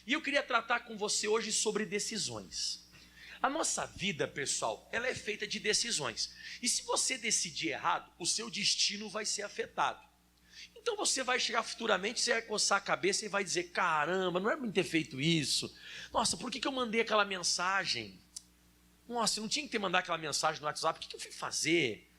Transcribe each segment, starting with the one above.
E eu queria tratar com você hoje sobre decisões. A nossa vida, pessoal, ela é feita de decisões. E se você decidir errado, o seu destino vai ser afetado. Então você vai chegar futuramente, você vai coçar a cabeça e vai dizer: caramba, não era pra mim ter feito isso. Nossa, por que eu mandei aquela mensagem? Nossa, eu não tinha que ter mandado aquela mensagem no WhatsApp, o que eu fui fazer?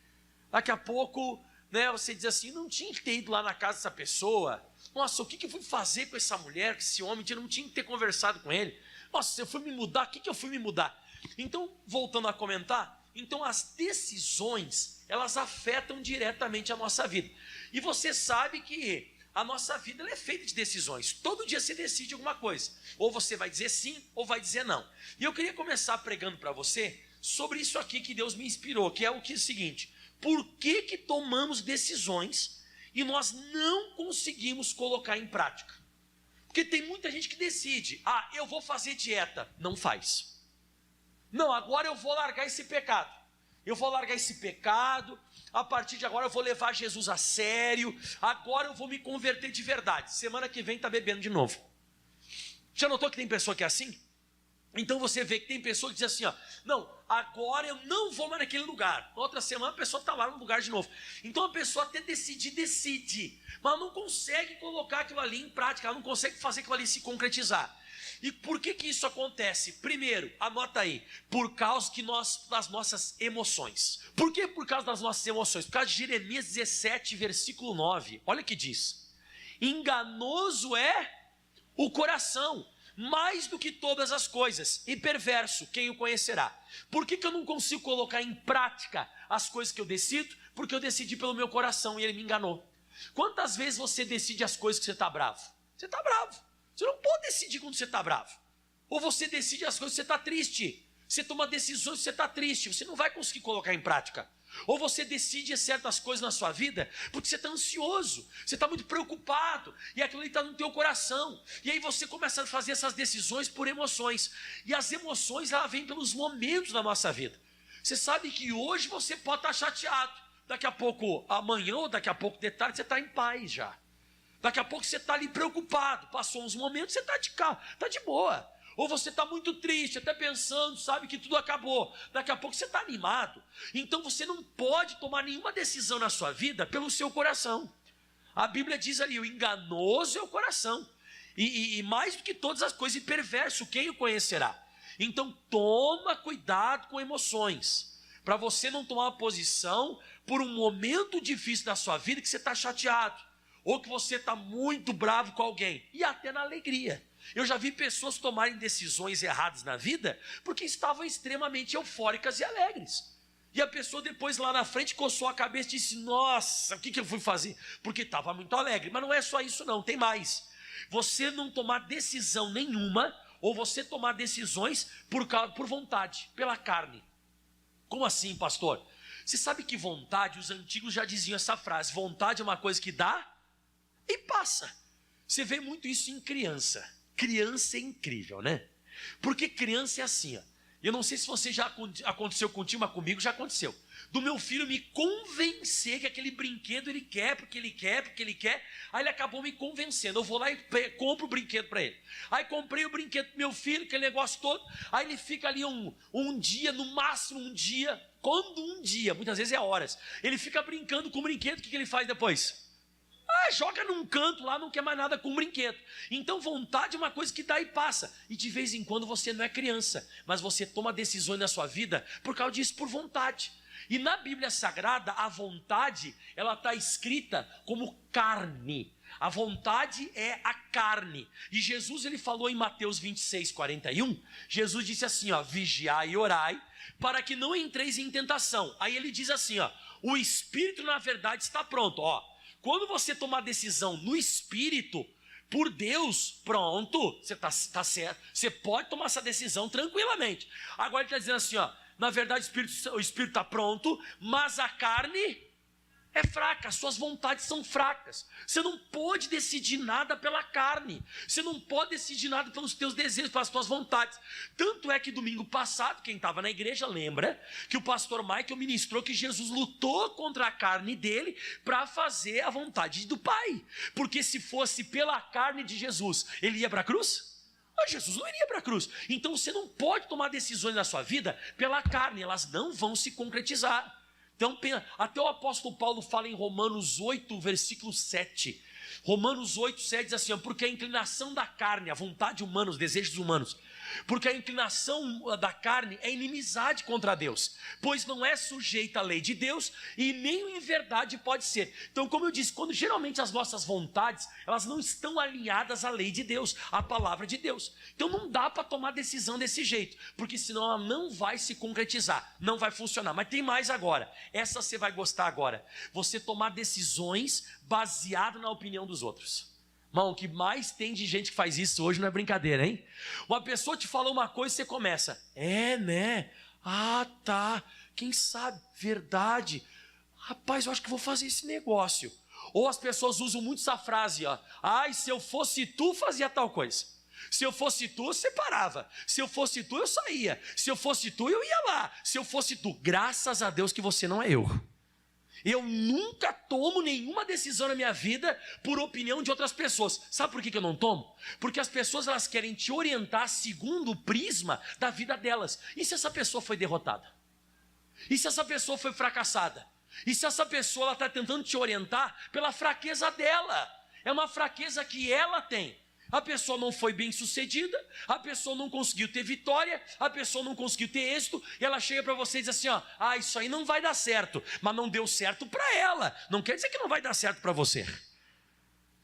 Daqui a pouco, você diz assim: não tinha que ter ido lá na casa dessa pessoa. Nossa, o que eu fui fazer com essa mulher, com esse homem? Eu não tinha que ter conversado com ele. Nossa, se eu fui me mudar, o que eu fui me mudar? Então, voltando a comentar, então as decisões, elas afetam diretamente a nossa vida. E você sabe que a nossa vida ela é feita de decisões. Todo dia você decide alguma coisa. Ou você vai dizer sim, ou vai dizer não. E eu queria começar pregando para você sobre isso aqui que Deus me inspirou, que é o seguinte: por que tomamos decisões e nós não conseguimos colocar em prática? Porque tem muita gente que decide: eu vou fazer dieta. Não faz. Não, agora eu vou largar esse pecado. Eu vou largar esse pecado. A partir de agora eu vou levar Jesus a sério. Agora eu vou me converter de verdade. Semana que vem está bebendo de novo. Já notou que tem pessoa que é assim? Então você vê que tem pessoa que diz assim: não, agora eu não vou mais naquele lugar. Na outra semana a pessoa está lá no lugar de novo. Então a pessoa até decide, mas não consegue colocar aquilo ali em prática. Ela não consegue fazer aquilo ali se concretizar. E por que isso acontece? Primeiro, anota aí: por causa das nossas emoções. Por que por causa das nossas emoções? Por causa de Jeremias 17, versículo 9. Olha o que diz: enganoso é o coração, mais do que todas as coisas, e perverso, quem o conhecerá? Por que eu não consigo colocar em prática as coisas que eu decido? Porque eu decidi pelo meu coração e ele me enganou. Quantas vezes você decide as coisas que você está bravo? Você está bravo. Você não pode decidir quando você está bravo. Ou você decide as coisas que você está triste. Você toma decisões que você está triste. Você não vai conseguir colocar em prática. Ou você decide certas coisas na sua vida porque você está ansioso. Você está muito preocupado. E aquilo ali está no teu coração. E aí você começa a fazer essas decisões por emoções. E as emoções, elas vêm pelos momentos da nossa vida. Você sabe que hoje você pode estar chateado. Daqui a pouco, amanhã ou daqui a pouco de tarde, você está em paz já. Daqui a pouco você está ali preocupado. Passou uns momentos, você está de carro, está de boa. Ou você está muito triste, até pensando, sabe que tudo acabou. Daqui a pouco você está animado. Então você não pode tomar nenhuma decisão na sua vida pelo seu coração. A Bíblia diz ali: o enganoso é o coração. E mais do que todas as coisas, e perverso, quem o conhecerá? Então toma cuidado com emoções. Para você não tomar uma posição por um momento difícil da sua vida que você está chateado. Ou que você está muito bravo com alguém, e até na alegria. Eu já vi pessoas tomarem decisões erradas na vida porque estavam extremamente eufóricas e alegres. E a pessoa depois lá na frente coçou a cabeça e disse: nossa, o que eu fui fazer? Porque estava muito alegre. Mas não é só isso não, tem mais. Você não tomar decisão nenhuma, ou você tomar decisões por vontade, pela carne. Como assim, pastor? Você sabe que vontade, os antigos já diziam essa frase: vontade é uma coisa que dá e passa. Você vê muito isso em criança. Criança é incrível, né? Porque criança é assim, Eu não sei se você já aconteceu contigo, mas comigo já aconteceu. Do meu filho me convencer que aquele brinquedo ele quer, porque ele quer. Aí ele acabou me convencendo. Eu vou lá e compro o brinquedo para ele. Aí comprei o brinquedo pro meu filho, aquele negócio todo. Aí ele fica ali um dia, no máximo um dia. Quando um dia, muitas vezes é horas. Ele fica brincando com o brinquedo, o que ele faz depois? Joga num canto lá, não quer mais nada com o brinquedo. Então vontade é uma coisa que dá e passa. E de vez em quando você não é criança, mas você toma decisões na sua vida por causa disso, por vontade. E na Bíblia Sagrada, a vontade, ela está escrita como carne. A vontade é a carne. E Jesus, ele falou em Mateus 26, 41, Jesus disse assim, vigiai e orai, para que não entreis em tentação. Aí ele diz assim, o espírito na verdade está pronto, Quando você tomar decisão no Espírito, por Deus, pronto, você está certo. Você pode tomar essa decisão tranquilamente. Agora ele está dizendo assim, na verdade o Espírito está pronto, mas a carne é fraca, as suas vontades são fracas. Você não pode decidir nada pela carne. Você não pode decidir nada pelos teus desejos, pelas tuas vontades. Tanto é que domingo passado, quem estava na igreja lembra que o pastor Michael ministrou que Jesus lutou contra a carne dele para fazer a vontade do Pai. Porque se fosse pela carne de Jesus, ele ia para a cruz? Mas Jesus não iria para a cruz. Então você não pode tomar decisões na sua vida pela carne, elas não vão se concretizar. Então, até o apóstolo Paulo fala em Romanos 8, versículo 7. Romanos 8, 7 diz assim, porque a inclinação da carne, a vontade humana, os desejos humanos, porque a inclinação da carne é inimizade contra Deus, pois não é sujeita à lei de Deus e nem em verdade pode ser. Então, como eu disse, quando geralmente as nossas vontades, elas não estão alinhadas à lei de Deus, à palavra de Deus. Então não dá para tomar decisão desse jeito, porque senão ela não vai se concretizar, não vai funcionar. Mas tem mais agora, essa você vai gostar agora, você tomar decisões baseado na opinião dos outros. Irmão, o que mais tem de gente que faz isso hoje não é brincadeira, hein? Uma pessoa te falou uma coisa e você começa, né? Ah, tá, quem sabe, verdade. Rapaz, eu acho que vou fazer esse negócio. Ou as pessoas usam muito essa frase, ó. Ai, se eu fosse tu, fazia tal coisa. Se eu fosse tu, eu separava. Se eu fosse tu, eu saía. Se eu fosse tu, eu ia lá. Se eu fosse tu, graças a Deus que você não é eu. Eu nunca tomo nenhuma decisão na minha vida por opinião de outras pessoas. Sabe por que eu não tomo? Porque as pessoas elas querem te orientar segundo o prisma da vida delas. E se essa pessoa foi derrotada? E se essa pessoa foi fracassada? E se essa pessoa está tentando te orientar pela fraqueza dela? É uma fraqueza que ela tem. A pessoa não foi bem sucedida, a pessoa não conseguiu ter vitória, a pessoa não conseguiu ter êxito, e ela chega para você e diz assim, ó, isso aí não vai dar certo, mas não deu certo para ela, não quer dizer que não vai dar certo para você.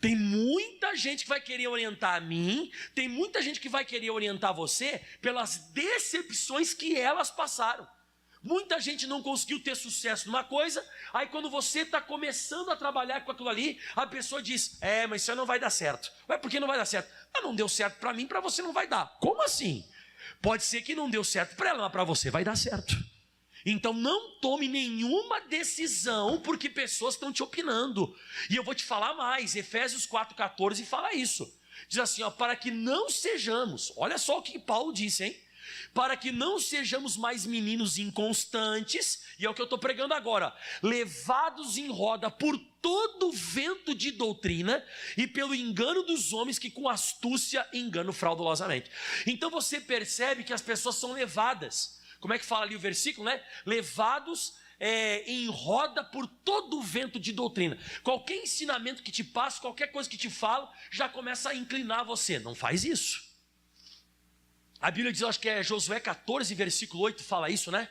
Tem muita gente que vai querer orientar a mim, tem muita gente que vai querer orientar você pelas decepções que elas passaram. Muita gente não conseguiu ter sucesso numa coisa, aí quando você está começando a trabalhar com aquilo ali, a pessoa diz, mas isso aí não vai dar certo. Ué, por que não vai dar certo? Não deu certo para mim, para você não vai dar. Como assim? Pode ser que não deu certo para ela, mas para você vai dar certo. Então não tome nenhuma decisão porque pessoas estão te opinando. E eu vou te falar mais, Efésios 4,14 fala isso. Diz assim, para que não sejamos, olha só o que Paulo disse, hein? Para que não sejamos mais meninos inconstantes, e é o que eu estou pregando agora, levados em roda por todo vento de doutrina e pelo engano dos homens que com astúcia enganam fraudulosamente. Então você percebe que as pessoas são levadas, como é que fala ali o versículo, né? Levados em roda por todo vento de doutrina. Qualquer ensinamento que te passa, qualquer coisa que te fala, já começa a inclinar você. Não faz isso. A Bíblia diz, acho que é Josué 14, versículo 8, fala isso, né?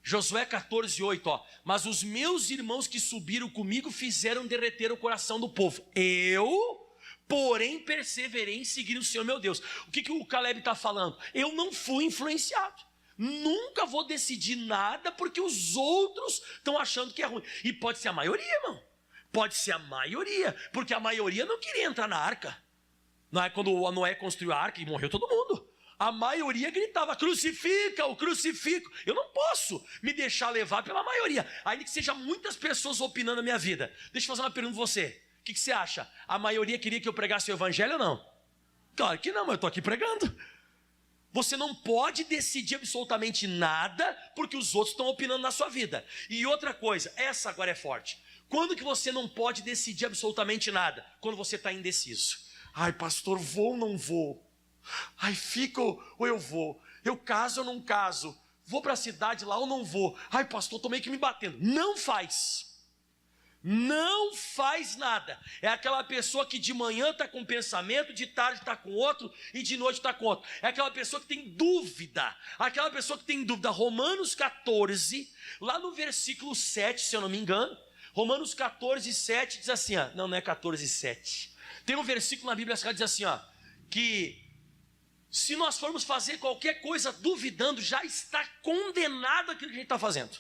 Josué 14, 8, mas os meus irmãos que subiram comigo fizeram derreter o coração do povo. Eu, porém, perseverei em seguir o Senhor meu Deus. O que o Caleb está falando? Eu não fui influenciado. Nunca vou decidir nada porque os outros estão achando que é ruim. E pode ser a maioria, irmão. Pode ser a maioria, porque a maioria não queria entrar na arca. Não é quando Noé construiu a arca e morreu todo mundo. A maioria gritava, crucifica-o, crucifico. Eu não posso me deixar levar pela maioria, ainda que seja muitas pessoas opinando na minha vida. Deixa eu fazer uma pergunta para você. O que você acha? A maioria queria que eu pregasse o evangelho ou não? Claro que não, mas eu estou aqui pregando. Você não pode decidir absolutamente nada porque os outros estão opinando na sua vida. E outra coisa, essa agora é forte. Quando que você não pode decidir absolutamente nada? Quando você está indeciso. Ai, pastor, vou ou não vou? Ai, fico ou eu vou? Eu caso ou não caso? Vou para a cidade lá ou não vou? Ai, pastor, estou meio que me batendo. Não faz. Não faz nada. É aquela pessoa que de manhã está com um pensamento, de tarde está com outro e de noite está com outro. É aquela pessoa que tem dúvida. Aquela pessoa que tem dúvida. Romanos 14, lá no versículo 7, se eu não me engano. Romanos 14, 7 diz assim, ó, não é 14, 7. Tem um versículo na Bíblia que diz assim, ó, que se nós formos fazer qualquer coisa duvidando, já está condenado aquilo que a gente está fazendo.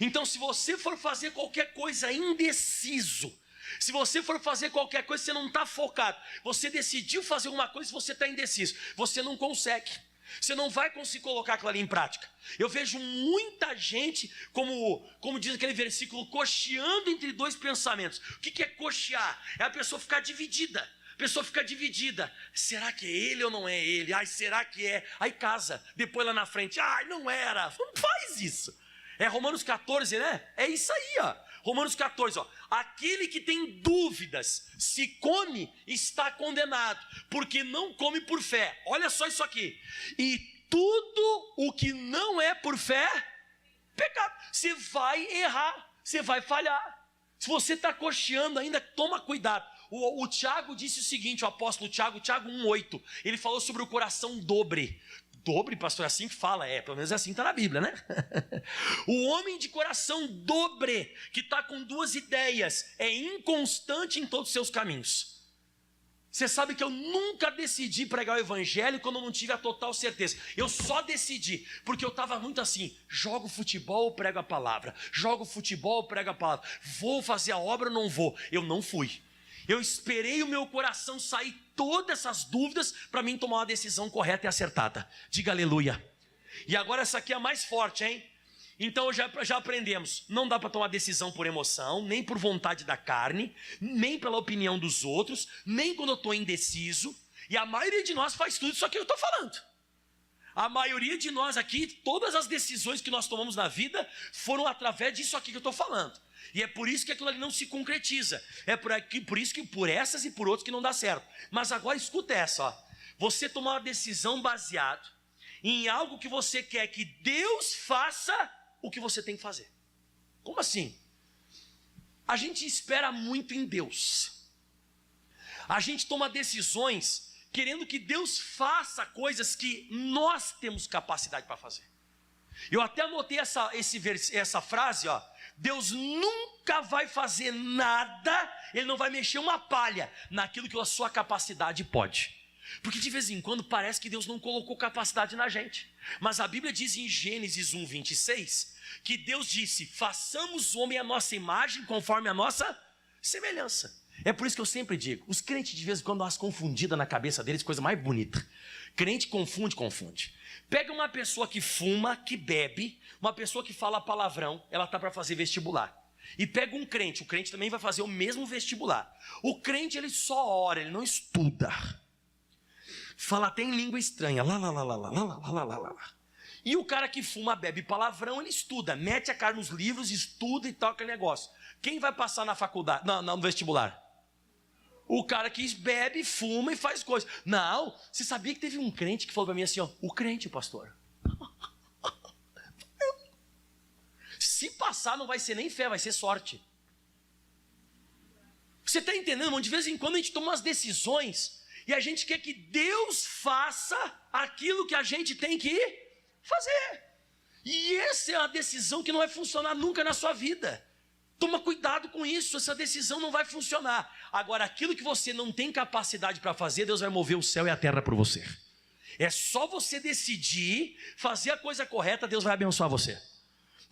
Então, se você for fazer qualquer coisa indeciso, se você for fazer qualquer coisa, você não está focado, você decidiu fazer uma coisa e você está indeciso, você não consegue. Você não vai conseguir colocar aquilo ali em prática. Eu vejo muita gente, como diz aquele versículo, cocheando entre dois pensamentos. O que é cochear? É a pessoa ficar dividida. A pessoa fica dividida. Será que é ele ou não é ele? Ai, será que é? Aí casa. Depois lá na frente, ai, não era. Não faz isso. É Romanos 14, né? É isso aí, ó. Romanos 14, ó. Aquele que tem dúvidas, se come, está condenado, porque não come por fé. Olha só isso aqui. E tudo o que não é por fé, pecado. Você vai errar, você vai falhar. Se você está cocheando ainda, toma cuidado. O Tiago disse o seguinte, o apóstolo Tiago 1,8. Ele falou sobre o coração dobre. Dobre, pastor, é assim que fala? Pelo menos é assim que está na Bíblia, né? O homem de coração dobre, que está com duas ideias, é inconstante em todos os seus caminhos. Você sabe que eu nunca decidi pregar o evangelho quando eu não tive a total certeza. Eu só decidi, porque eu estava muito assim, jogo futebol, prego a palavra. Jogo futebol, prego a palavra. Vou fazer a obra ou não vou? Eu não fui. Eu esperei o meu coração sair todas essas dúvidas para mim tomar uma decisão correta e acertada. Diga aleluia. E agora essa aqui é a mais forte, hein? Então já aprendemos, não dá para tomar decisão por emoção, nem por vontade da carne, nem pela opinião dos outros, nem quando eu estou indeciso. E a maioria de nós faz tudo isso aqui que eu estou falando. A maioria de nós aqui, todas as decisões que nós tomamos na vida foram através disso aqui que eu estou falando. E é por isso que aquilo ali não se concretiza. É por isso que por essas e por outras que não dá certo. Mas agora escuta essa, ó. Você tomar uma decisão baseado em algo que você quer que Deus faça o que você tem que fazer. Como assim? A gente espera muito em Deus. A gente toma decisões querendo que Deus faça coisas que nós temos capacidade para fazer. Eu até anotei essa frase, ó. Deus nunca vai fazer nada, Ele não vai mexer uma palha naquilo que a sua capacidade pode. Porque de vez em quando parece que Deus não colocou capacidade na gente. Mas a Bíblia diz em Gênesis 1:26 que Deus disse: façamos o homem à nossa imagem conforme a nossa semelhança. É por isso que eu sempre digo, os crentes de vez em quando dão umas confundidas na cabeça deles, coisa mais bonita. Crente confunde. Pega uma pessoa que fuma, que bebe, uma pessoa que fala palavrão, ela está para fazer vestibular. E pega um crente, o crente também vai fazer o mesmo vestibular. O crente, ele só ora, ele não estuda. Fala até em língua estranha, lá. E o cara que fuma, bebe palavrão, ele estuda, mete a cara nos livros, estuda e toca negócio. Quem vai passar na faculdade, no vestibular? O cara que bebe, fuma e faz coisas. Não, você sabia que teve um crente que falou para mim assim, ó, o crente, pastor. Se passar não vai ser nem fé, vai ser sorte. Você está entendendo, irmão? De vez em quando a gente toma umas decisões e a gente quer que Deus faça aquilo que a gente tem que fazer. E essa é a decisão que não vai funcionar nunca na sua vida. Toma cuidado com isso, essa decisão não vai funcionar. Agora, aquilo que você não tem capacidade para fazer, Deus vai mover o céu e a terra por você. É só você decidir, fazer a coisa correta, Deus vai abençoar você.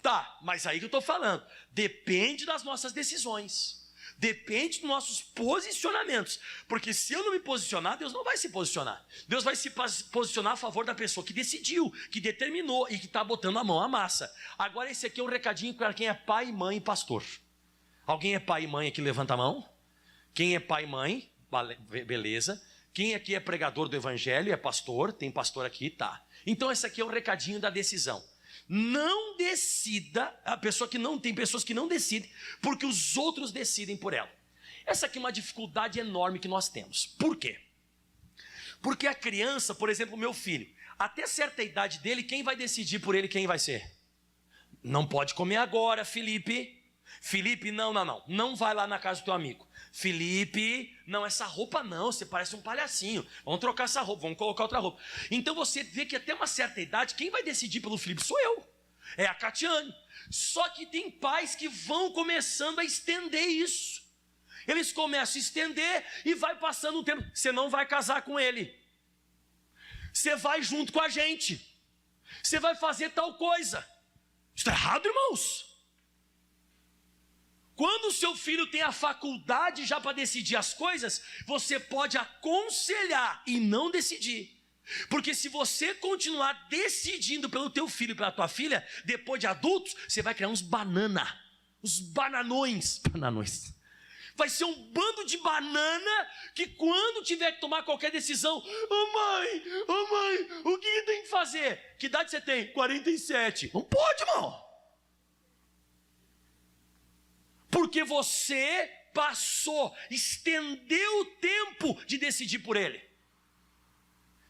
Tá, mas aí que eu estou falando, depende das nossas decisões. Depende dos nossos posicionamentos. Porque se eu não me posicionar, Deus não vai se posicionar. Deus vai se posicionar a favor da pessoa que decidiu, que determinou e que está botando a mão à massa. Agora esse aqui é um recadinho para quem é pai, mãe e pastor. Alguém é pai e mãe aqui? Levanta a mão. Quem é pai e mãe? Beleza. Quem aqui é pregador do evangelho? É pastor? Tem pastor aqui? Tá. Então esse aqui é o recadinho da decisão. Não decida, a pessoa que não tem pessoas que não decidem, porque os outros decidem por ela. Essa aqui é uma dificuldade enorme que nós temos. Por quê? Porque a criança, por exemplo, o meu filho, até certa idade dele, quem vai decidir por ele quem vai ser? Não pode comer agora, Felipe. Felipe, não vai lá na casa do teu amigo. Felipe, não, essa roupa não, você parece um palhacinho. Vamos trocar essa roupa, vamos colocar outra roupa. Então você vê que até uma certa idade, quem vai decidir pelo Felipe sou eu. É a Catiane. Só que tem pais que vão começando a estender isso. Eles começam a estender e vai passando um tempo. Você não vai casar com ele. Você vai junto com a gente. Você vai fazer tal coisa. Isso está errado, irmãos. Quando o seu filho tem a faculdade já para decidir as coisas, você pode aconselhar e não decidir. Porque se você continuar decidindo pelo teu filho e pela tua filha, depois de adultos, você vai criar uns bananões. Vai ser um bando de banana que quando tiver que tomar qualquer decisão, mãe, o que tem que fazer? Que idade você tem? 47. Não pode, irmão. porque você estendeu o tempo de decidir por ele.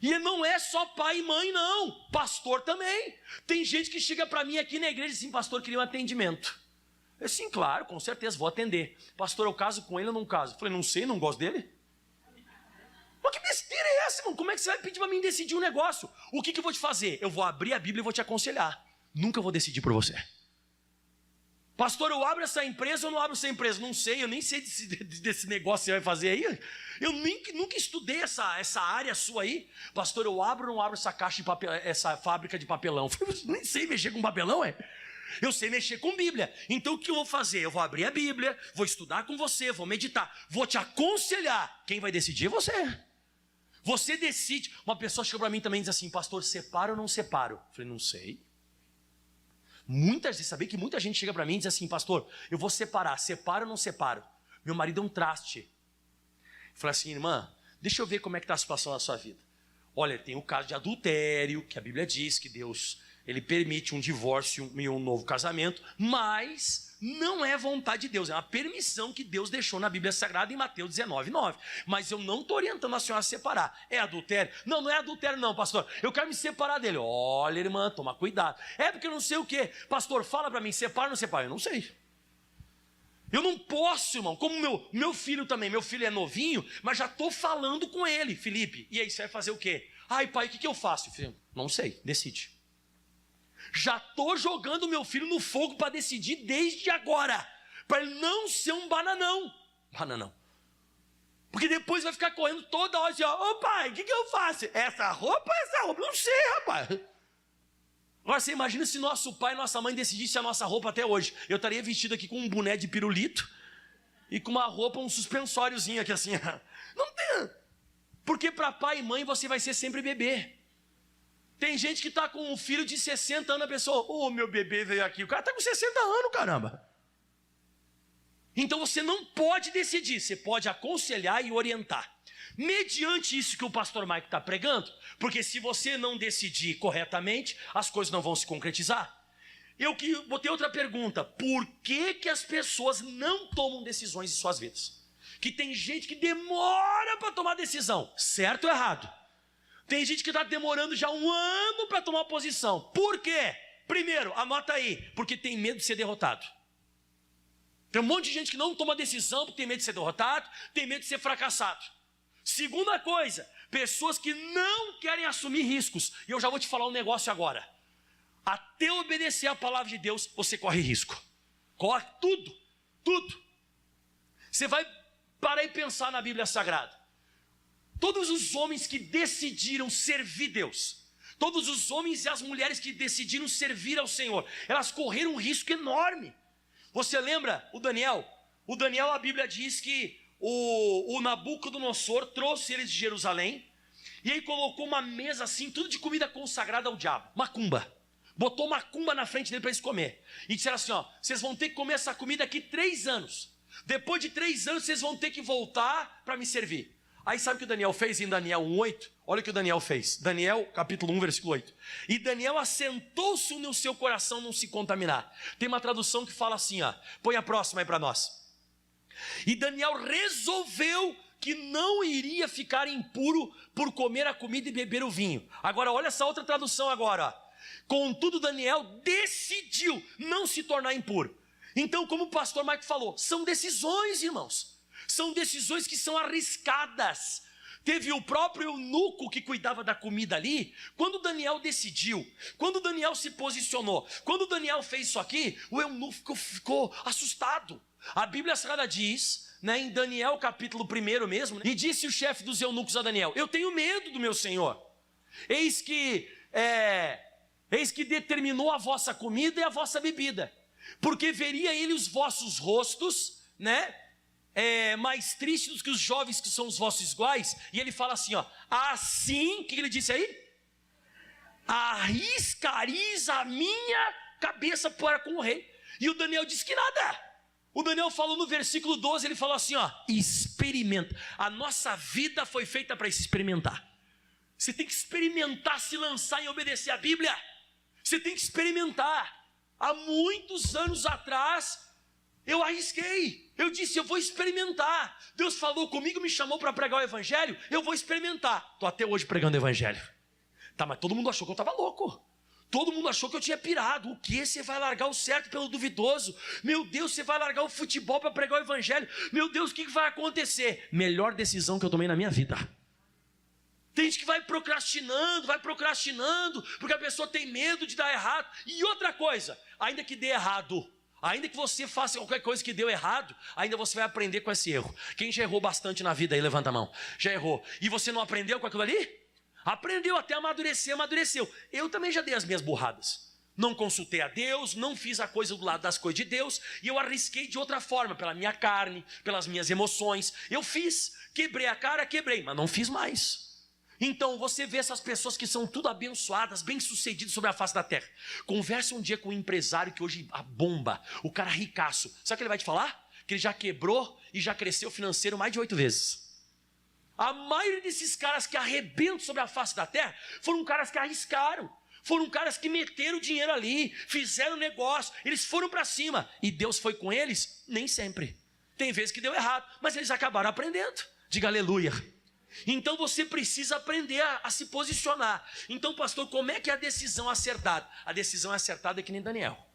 E não é só pai e mãe, não. Pastor também. Tem gente que chega para mim aqui na igreja e diz assim: pastor, queria um atendimento. Eu sim, claro, com certeza, vou atender. Pastor, eu caso com ele ou não caso? Eu falei: não sei, não gosto dele. Mas que besteira é essa, irmão? Como é que você vai pedir para mim decidir um negócio? O que eu vou te fazer? Eu vou abrir a Bíblia e vou te aconselhar. Nunca vou decidir por você. Pastor, eu abro essa empresa ou não abro essa empresa? Não sei, eu nem sei desse negócio que você vai fazer aí. Eu nunca estudei essa área sua aí. Pastor, eu abro ou não abro essa caixa de papel, essa fábrica de papelão? Eu nem sei mexer com papelão, é? Eu sei mexer com Bíblia. Então o que eu vou fazer? Eu vou abrir a Bíblia, vou estudar com você, vou meditar, vou te aconselhar. Quem vai decidir é você. Você decide. Uma pessoa chegou para mim também e diz assim: pastor, separo ou não separo? Eu falei: não sei. Sabia que muita gente chega para mim e diz assim: pastor, eu vou separar, separo ou não separo? Meu marido é um traste. Eu falei assim: irmã, deixa eu ver como é que está a situação na sua vida. Olha, tem o caso de adultério, que a Bíblia diz que Deus, ele permite um divórcio e um novo casamento, mas não é vontade de Deus, é uma permissão que Deus deixou na Bíblia Sagrada em Mateus 19:9. Mas eu não estou orientando a senhora a separar. É adultério? Não, não é adultério não, pastor. Eu quero me separar dele. Olha, irmã, toma cuidado. É porque eu não sei o quê. Pastor, fala para mim, separa ou não separa? Eu não sei. Eu não posso, irmão, como meu filho também. Meu filho é novinho, mas já estou falando com ele. Felipe, e aí, você vai fazer o quê? Ai, pai, o que eu faço? Filho, não sei, decide. Já estou jogando meu filho no fogo para decidir desde agora, para ele não ser um bananão. Porque depois vai ficar correndo toda hora assim: ô pai, o que eu faço? Essa roupa? Não sei, rapaz. Agora você imagina se nosso pai e nossa mãe decidissem a nossa roupa até hoje. Eu estaria vestido aqui com um boné de pirulito e com uma roupa, um suspensóriozinho aqui assim. Não tem. Porque para pai e mãe você vai ser sempre bebê. Tem gente que está com um filho de 60 anos, a pessoa: meu bebê veio aqui. O cara está com 60 anos, caramba. Então você não pode decidir, você pode aconselhar e orientar. Mediante isso que o pastor Mike está pregando, porque se você não decidir corretamente, as coisas não vão se concretizar. Eu botei outra pergunta: por que as pessoas não tomam decisões em suas vidas? Que tem gente que demora para tomar decisão, certo ou errado? Tem gente que está demorando já 1 ano para tomar posição. Por quê? Primeiro, anota aí, porque tem medo de ser derrotado. Tem um monte de gente que não toma decisão porque tem medo de ser derrotado, tem medo de ser fracassado. Segunda coisa, pessoas que não querem assumir riscos. E eu já vou te falar um negócio agora. Até obedecer a palavra de Deus, você corre risco. Corre tudo. Você vai parar e pensar na Bíblia Sagrada. Todos os homens que decidiram servir Deus, todos os homens e as mulheres que decidiram servir ao Senhor, elas correram um risco enorme. Você lembra o Daniel? O Daniel, a Bíblia diz que o Nabucodonosor trouxe eles de Jerusalém, e aí colocou uma mesa assim, tudo de comida consagrada ao diabo, macumba. Botou macumba na frente dele para eles comer. E disseram assim: vocês vão ter que comer essa comida aqui 3 anos. Depois de 3 anos vocês vão ter que voltar para me servir. Aí sabe o que o Daniel fez em Daniel 1:8? Olha o que o Daniel fez. Daniel, capítulo 1, versículo 8. E Daniel assentou-se no seu coração não se contaminar. Tem uma tradução que fala assim, põe a próxima aí para nós. E Daniel resolveu que não iria ficar impuro por comer a comida e beber o vinho. Agora olha essa outra tradução agora. Contudo, Daniel decidiu não se tornar impuro. Então, como o pastor Mike falou, são decisões, irmãos. São decisões que são arriscadas. Teve o próprio eunuco que cuidava da comida ali. Quando Daniel decidiu, quando Daniel se posicionou, quando Daniel fez isso aqui, o eunuco ficou assustado. A Bíblia Sagrada diz, em Daniel capítulo 1 mesmo, e disse o chefe dos eunucos a Daniel: eu tenho medo do meu senhor. Eis que determinou a vossa comida e a vossa bebida, porque veria ele os vossos rostos, mais tristes do que os jovens que são os vossos iguais. E ele fala assim, assim, o que ele disse aí? Arriscareis a minha cabeça para com o rei. E o Daniel disse que nada. O Daniel falou no versículo 12, ele falou assim, experimenta. A nossa vida foi feita para experimentar. Você tem que experimentar, se lançar em obedecer a Bíblia. Você tem que experimentar. Há muitos anos atrás, Eu arrisquei, eu disse, eu vou experimentar. Deus falou comigo, me chamou para pregar o evangelho, eu vou experimentar. Estou até hoje pregando o evangelho. Tá, mas todo mundo achou que eu estava louco. Todo mundo achou que eu tinha pirado. O quê? Você vai largar o certo pelo duvidoso? Meu Deus, você vai largar o futebol para pregar o evangelho? Meu Deus, o que vai acontecer? Melhor decisão que eu tomei na minha vida. Tem gente que vai procrastinando, porque a pessoa tem medo de dar errado. E outra coisa, ainda que dê errado, ainda que você faça qualquer coisa que deu errado, ainda você vai aprender com esse erro. Quem já errou bastante na vida aí, levanta a mão. Já errou. E você não aprendeu com aquilo ali? Aprendeu até amadureceu. Eu também já dei as minhas burradas. Não consultei a Deus, não fiz a coisa do lado das coisas de Deus, e eu arrisquei de outra forma, pela minha carne, pelas minhas emoções. Eu fiz, quebrei a cara, mas não fiz mais. Então você vê essas pessoas que são tudo abençoadas, bem-sucedidas sobre a face da terra. Conversa um dia com um empresário que hoje a bomba, o cara ricaço. Sabe o que ele vai te falar? Que ele já quebrou e já cresceu financeiro mais de 8 vezes. A maioria desses caras que arrebentam sobre a face da terra foram caras que arriscaram, foram caras que meteram dinheiro ali, fizeram negócio, eles foram para cima. E Deus foi com eles? Nem sempre. Tem vezes que deu errado, mas eles acabaram aprendendo. Diga aleluia. Então você precisa aprender a se posicionar. Então, pastor, como é que é a decisão acertada? A decisão acertada é que nem Daniel.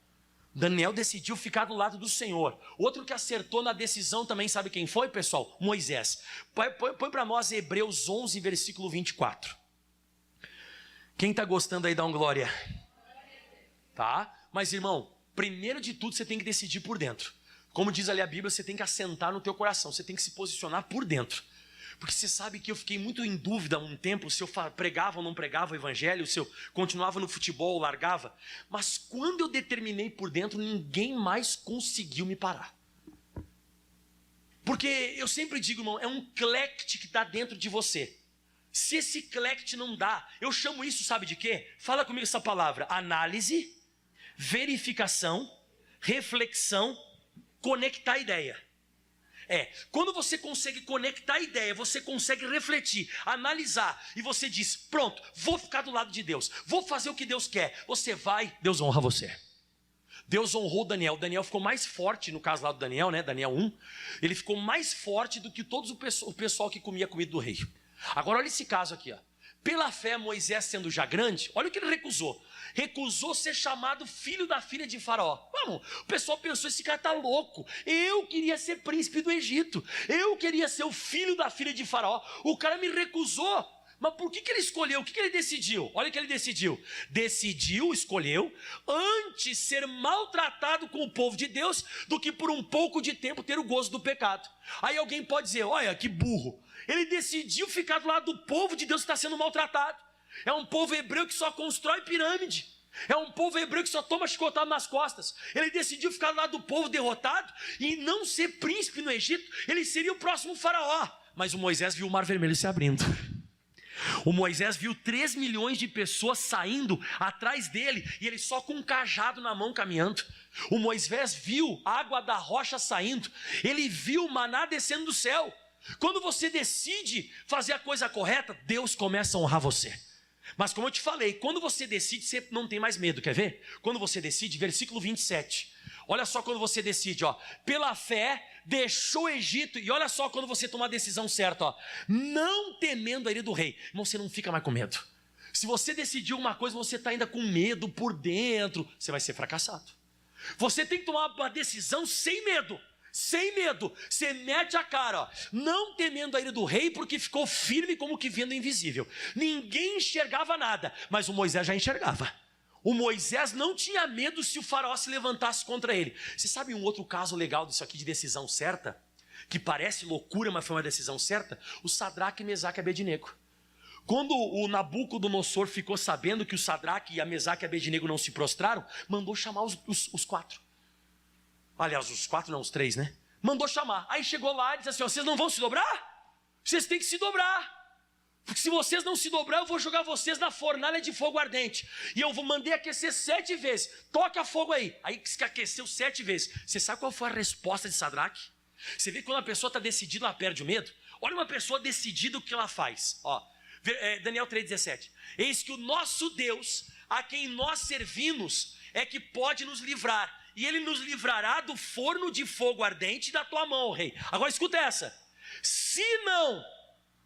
Daniel decidiu ficar do lado do Senhor. Outro que acertou na decisão também, sabe quem foi, pessoal? Moisés. Põe para nós Hebreus 11, versículo 24. Quem está gostando aí, dá um glória. Tá? Mas, irmão, primeiro de tudo você tem que decidir por dentro. Como diz ali a Bíblia, você tem que assentar no teu coração. Você tem que se posicionar por dentro. Porque você sabe que eu fiquei muito em dúvida um tempo se eu pregava ou não pregava o evangelho, se eu continuava no futebol ou largava. Mas quando eu determinei por dentro, ninguém mais conseguiu me parar. Porque eu sempre digo, irmão, é um clect que está dentro de você. Se esse clect não dá, eu chamo isso, sabe de quê? Fala comigo essa palavra: análise, verificação, reflexão, conectar ideia. Quando você consegue conectar a ideia, você consegue refletir, analisar, e você diz, pronto, vou ficar do lado de Deus, vou fazer o que Deus quer, você vai, Deus honra você. Deus honrou Daniel. Daniel ficou mais forte, no caso lá do Daniel, né? Daniel 1, ele ficou mais forte do que todo o pessoal que comia comida do rei. Agora olha esse caso aqui, ó. Pela fé, Moisés sendo já grande, olha o que ele recusou. Recusou ser chamado filho da filha de Faraó. Vamos, o pessoal pensou, esse cara está louco. Eu queria ser príncipe do Egito. Eu queria ser o filho da filha de Faraó. O cara me recusou. Mas por que ele escolheu? O que ele decidiu? Olha o que ele decidiu. Escolheu, antes ser maltratado com o povo de Deus, do que por um pouco de tempo ter o gozo do pecado. Aí alguém pode dizer, olha que burro. Ele decidiu ficar do lado do povo de Deus que está sendo maltratado. É um povo hebreu que só constrói pirâmide. É um povo hebreu que só toma chicotado nas costas. Ele decidiu ficar do lado do povo derrotado e não ser príncipe no Egito. Ele seria o próximo faraó. Mas o Moisés viu o mar vermelho se abrindo. O Moisés viu 3 milhões de pessoas saindo atrás dele, e ele só com um cajado na mão caminhando. O Moisés viu a água da rocha saindo, ele viu o maná descendo do céu. Quando você decide fazer a coisa correta, Deus começa a honrar você. Mas como eu te falei, quando você decide, você não tem mais medo, quer ver? Quando você decide, versículo 27, olha só quando você decide, ó, pela fé deixou o Egito, e olha só quando você toma a decisão certa, ó, não temendo a ira do rei. Irmão, você não fica mais com medo. Se você decidiu uma coisa, você está ainda com medo por dentro, você vai ser fracassado. Você tem que tomar uma decisão sem medo. Sem medo, você mete a cara, ó, não temendo a ira do rei, porque ficou firme como que vendo invisível. Ninguém enxergava nada, mas o Moisés já enxergava. O Moisés não tinha medo se o faraó se levantasse contra ele. Você sabe um outro caso legal disso aqui de decisão certa? Que parece loucura, mas foi uma decisão certa? O Sadraque, Mesaque e Abednego. Quando o Nabucodonosor ficou sabendo que o Sadraque e a Mesaque e Abednego não se prostraram, mandou chamar os 4. Aliás, os 4 não, os 3, né? Mandou chamar. Aí chegou lá e disse assim, ó, vocês não vão se dobrar? Vocês têm que se dobrar. Porque se vocês não se dobrar, eu vou jogar vocês na fornalha de fogo ardente. E eu mandei aquecer 7 vezes. Toca fogo aí. Aí que aqueceu 7 vezes. Você sabe qual foi a resposta de Sadraque? Você vê que quando a pessoa está decidida, ela perde o medo? Olha uma pessoa decidida, o que ela faz. Ó, Daniel 3,17. Eis que o nosso Deus, a quem nós servimos, é que pode nos livrar e ele nos livrará do forno de fogo ardente da tua mão, rei. Agora escuta essa. Se não,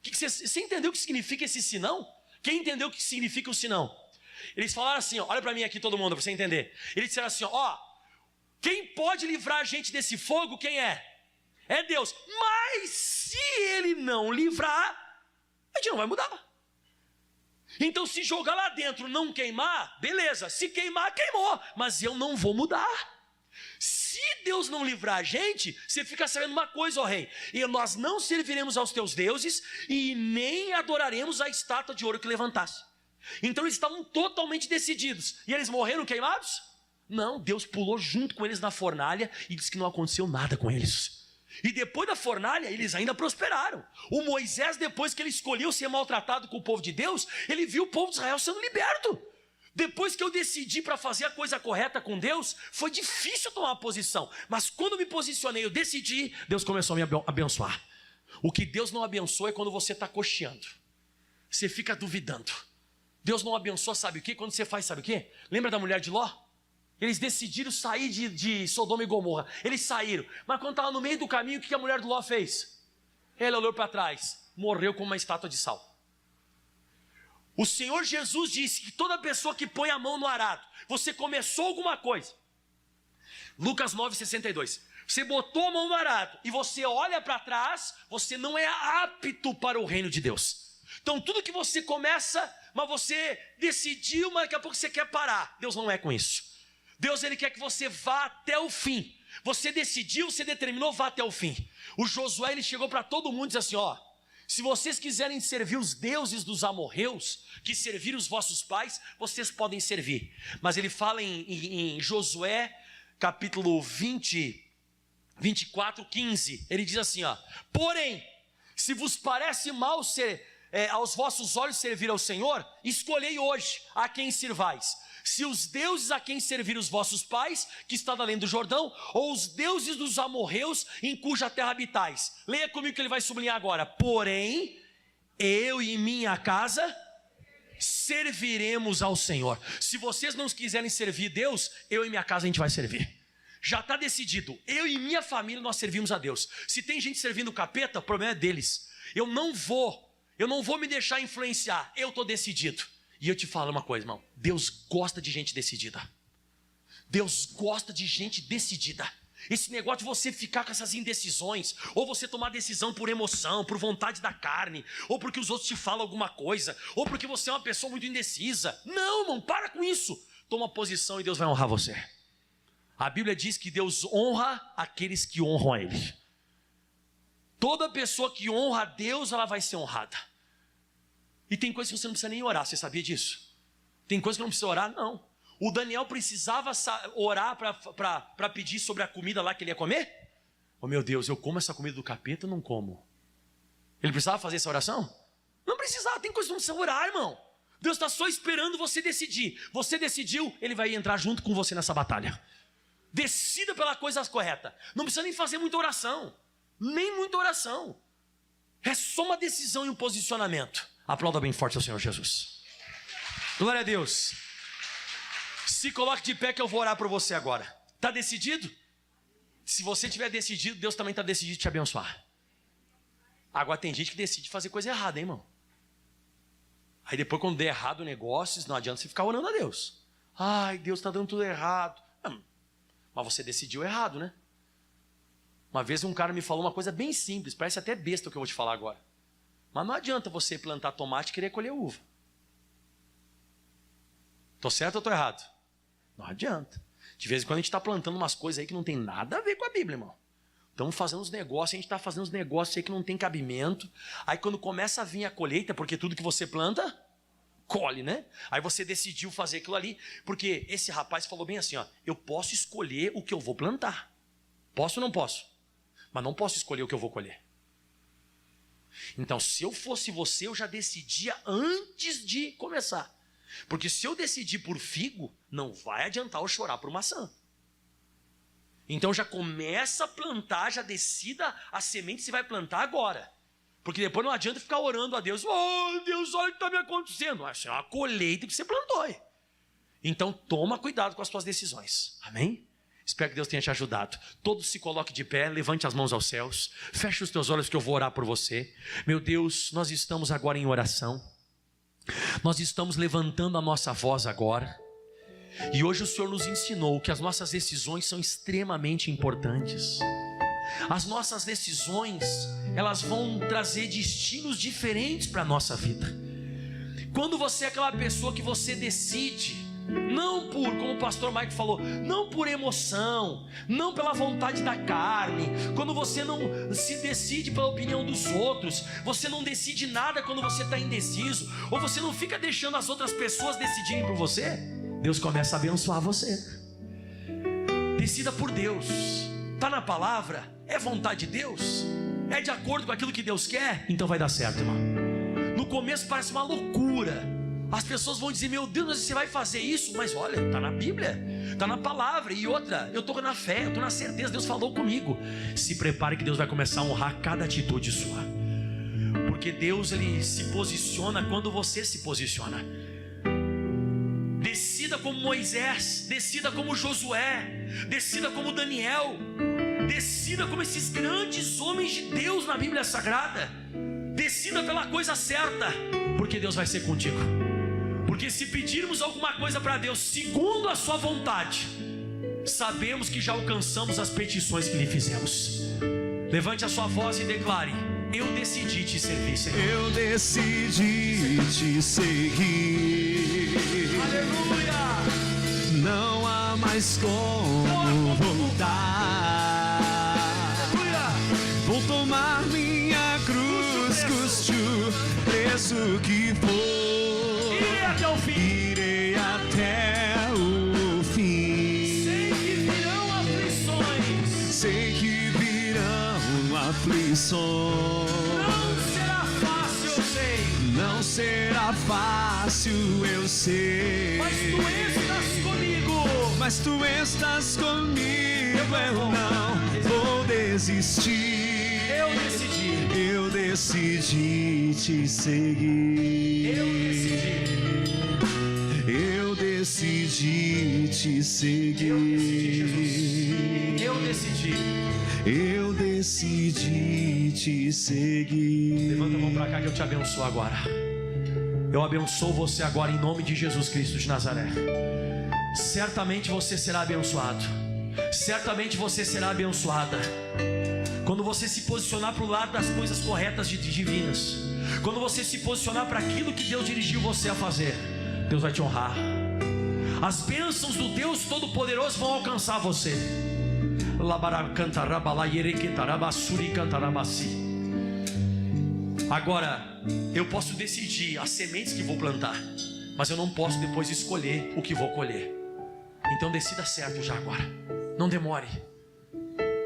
você entendeu o que significa esse se não? Quem entendeu o que significa o se não? Eles falaram assim, ó, olha para mim aqui todo mundo, para você entender. Eles disseram assim, ó, quem pode livrar a gente desse fogo, quem é? É Deus. Mas se ele não livrar, a gente não vai mudar. Então se jogar lá dentro não queimar, beleza. Se queimar, queimou. Mas eu não vou mudar. Se Deus não livrar a gente, você fica sabendo uma coisa, ó rei. E nós não serviremos aos teus deuses e nem adoraremos a estátua de ouro que levantasse. Então eles estavam totalmente decididos. E eles morreram queimados? Não, Deus pulou junto com eles na fornalha e disse que não aconteceu nada com eles. E depois da fornalha, eles ainda prosperaram. O Moisés, depois que ele escolheu ser maltratado com o povo de Deus, ele viu o povo de Israel sendo liberto. Depois que eu decidi para fazer a coisa correta com Deus, foi difícil tomar uma posição. Mas quando eu me posicionei, eu decidi, Deus começou a me abençoar. O que Deus não abençoa é quando você está cocheando. Você fica duvidando. Deus não abençoa, sabe o quê? Quando você faz, sabe o quê? Lembra da mulher de Ló? Eles decidiram sair de Sodoma e Gomorra. Eles saíram. Mas quando estava no meio do caminho, o que a mulher de Ló fez? Ela olhou para trás. Morreu como uma estátua de sal. O Senhor Jesus disse que toda pessoa que põe a mão no arado, você começou alguma coisa. Lucas 9,62. Você botou a mão no arado e você olha para trás, você não é apto para o reino de Deus. Então tudo que você começa, mas você decidiu, mas daqui a pouco você quer parar. Deus não é com isso. Deus, ele quer que você vá até o fim. Você decidiu, você determinou, vá até o fim. O Josué, ele chegou para todo mundo e disse assim, ó, se vocês quiserem servir os deuses dos amorreus, que serviram os vossos pais, vocês podem servir. Mas ele fala em Josué, capítulo 24, 15, ele diz assim, ó, porém, se vos parece mal aos vossos olhos servir ao Senhor, escolhei hoje a quem sirvais. Se os deuses a quem serviram os vossos pais, que está além do Jordão, ou os deuses dos amorreus em cuja terra habitais. Leia comigo que ele vai sublinhar agora. Porém, eu e minha casa serviremos ao Senhor. Se vocês não quiserem servir Deus, eu e minha casa a gente vai servir. Já está decidido. Eu e minha família nós servimos a Deus. Se tem gente servindo o capeta, o problema é deles. Eu não vou me deixar influenciar. Eu estou decidido. E eu te falo uma coisa, irmão. Deus gosta de gente decidida. Deus gosta de gente decidida. Esse negócio de você ficar com essas indecisões, ou você tomar decisão por emoção, por vontade da carne, ou porque os outros te falam alguma coisa, ou porque você é uma pessoa muito indecisa. Não, irmão, para com isso. Toma posição e Deus vai honrar você. A Bíblia diz que Deus honra aqueles que honram a Ele. Toda pessoa que honra a Deus, ela vai ser honrada. E tem coisas que você não precisa nem orar, você sabia disso? Tem coisas que não precisa orar, não. O Daniel precisava orar para pedir sobre a comida lá que ele ia comer? Oh meu Deus, eu como essa comida do capeta ou não como? Ele precisava fazer essa oração? Não precisava, tem coisas que não precisa orar, irmão. Deus está só esperando você decidir. Você decidiu, Ele vai entrar junto com você nessa batalha. Decida pela coisa correta. Não precisa nem fazer muita oração. Nem muita oração. É só uma decisão e um posicionamento. Aplauda bem forte ao Senhor Jesus. Glória a Deus. Se coloque de pé que eu vou orar por você agora. Está decidido? Se você tiver decidido, Deus também está decidido te abençoar. Agora tem gente que decide fazer coisa errada, hein, irmão? Aí depois quando der errado o negócio, não adianta você ficar orando a Deus. Ai, Deus está dando tudo errado. Mas você decidiu errado, né? Uma vez um cara me falou uma coisa bem simples, parece até besta o que eu vou te falar agora. Mas não adianta você plantar tomate e querer colher uva. Estou certo ou estou errado? Não adianta. De vez em quando a gente está plantando umas coisas aí que não tem nada a ver com a Bíblia, irmão. Estamos fazendo uns negócios, a gente está fazendo uns negócios aí que não tem cabimento. Aí quando começa a vir a colheita, porque tudo que você planta, colhe, né? Aí você decidiu fazer aquilo ali, porque esse rapaz falou bem assim, ó, eu posso escolher o que eu vou plantar. Posso ou não posso? Mas não posso escolher o que eu vou colher. Então, se eu fosse você, eu já decidia antes de começar. Porque se eu decidir por figo, não vai adiantar eu chorar por maçã. Então já começa a plantar, já decida a semente que você vai plantar agora. Porque depois não adianta ficar orando a Deus. Oh, Deus, olha o que está me acontecendo. Isso é uma colheita que você plantou. Então toma cuidado com as suas decisões. Amém? Espero que Deus tenha te ajudado. Todos se coloquem de pé, levante as mãos aos céus, feche os teus olhos que eu vou orar por você. Meu Deus, nós estamos agora em oração. Nós estamos levantando a nossa voz agora. E hoje o Senhor nos ensinou que as nossas decisões são extremamente importantes. As nossas decisões, elas vão trazer destinos diferentes para a nossa vida. Quando você é aquela pessoa que você decide, não por, como o pastor Mike falou, não por emoção, não pela vontade da carne, quando você não se decide pela opinião dos outros, você não decide nada quando você está indeciso, ou você não fica deixando as outras pessoas decidirem por você, Deus começa a abençoar você. Decida por Deus. Está na palavra? É vontade de Deus? É de acordo com aquilo que Deus quer? Então vai dar certo, irmão. No começo parece uma loucura. As pessoas vão dizer, meu Deus, você vai fazer isso? Mas olha, está na Bíblia, está na palavra. E outra, eu estou na fé, eu estou na certeza, Deus falou comigo. Se prepare que Deus vai começar a honrar cada atitude sua. Porque Deus, Ele se posiciona quando você se posiciona. Decida como Moisés, decida como Josué, decida como Daniel, decida como esses grandes homens de Deus na Bíblia Sagrada. Decida pela coisa certa, porque Deus vai ser contigo. Porque se pedirmos alguma coisa para Deus segundo a sua vontade, sabemos que já alcançamos as petições que lhe fizemos. Levante a sua voz e declare: eu decidi te servir, Senhor. Eu decidi te seguir. Aleluia! Não há mais como voltar. Aleluia! Vou tomar minha cruz, custe o preço que for. Irei até o fim. Irei até o fim. Sei que virão aflições. Sei que virão aflições. Não será fácil, eu sei. Não será fácil, eu sei. Mas tu estás comigo. Mas tu estás comigo, eu não vou desistir. Eu decidi te seguir. Eu decidi te seguir. Eu decidi te seguir. Levanta a mão para cá que eu te abençoo agora. Eu abençoo você agora em nome de Jesus Cristo de Nazaré. Certamente você será abençoado. Certamente você será abençoada. Quando você se posicionar para o lado das coisas corretas e divinas, quando você se posicionar para aquilo que Deus dirigiu você a fazer, Deus vai te honrar. As bênçãos do Deus Todo-Poderoso vão alcançar você. Agora, eu posso decidir as sementes que vou plantar, mas eu não posso depois escolher o que vou colher. Então decida certo já agora. Não demore.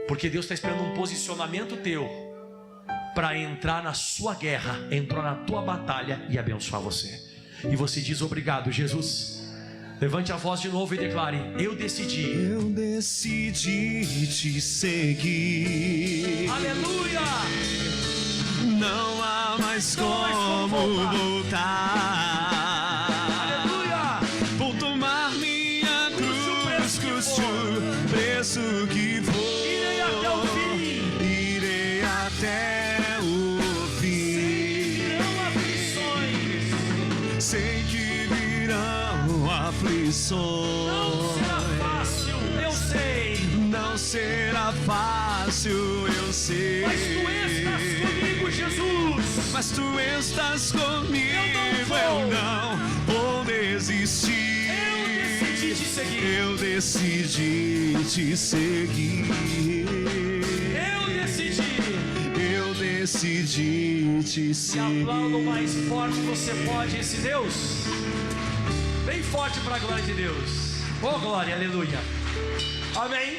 Porque Deus está esperando um posicionamento teu para entrar na sua guerra, entrar na tua batalha e abençoar você. E você diz obrigado, Jesus. Levante a voz de novo e declare: eu decidi. Eu decidi te seguir. Aleluia! Não há mais como voltar. Aleluia! Vou tomar minha cruz, custe o preço que for. Irei até o fim. Irei até o fim. Sei que virão aflições. Não será fácil, eu sei. Não será fácil, eu sei. Mas tu estás comigo, Jesus. Mas tu estás comigo, eu não vou desistir. Eu decidi te seguir. Eu decidi. Eu decidi te E seguir. aplauda o mais forte que você pode esse Deus. Bem forte para a glória de Deus. Oh glória, aleluia. Amém.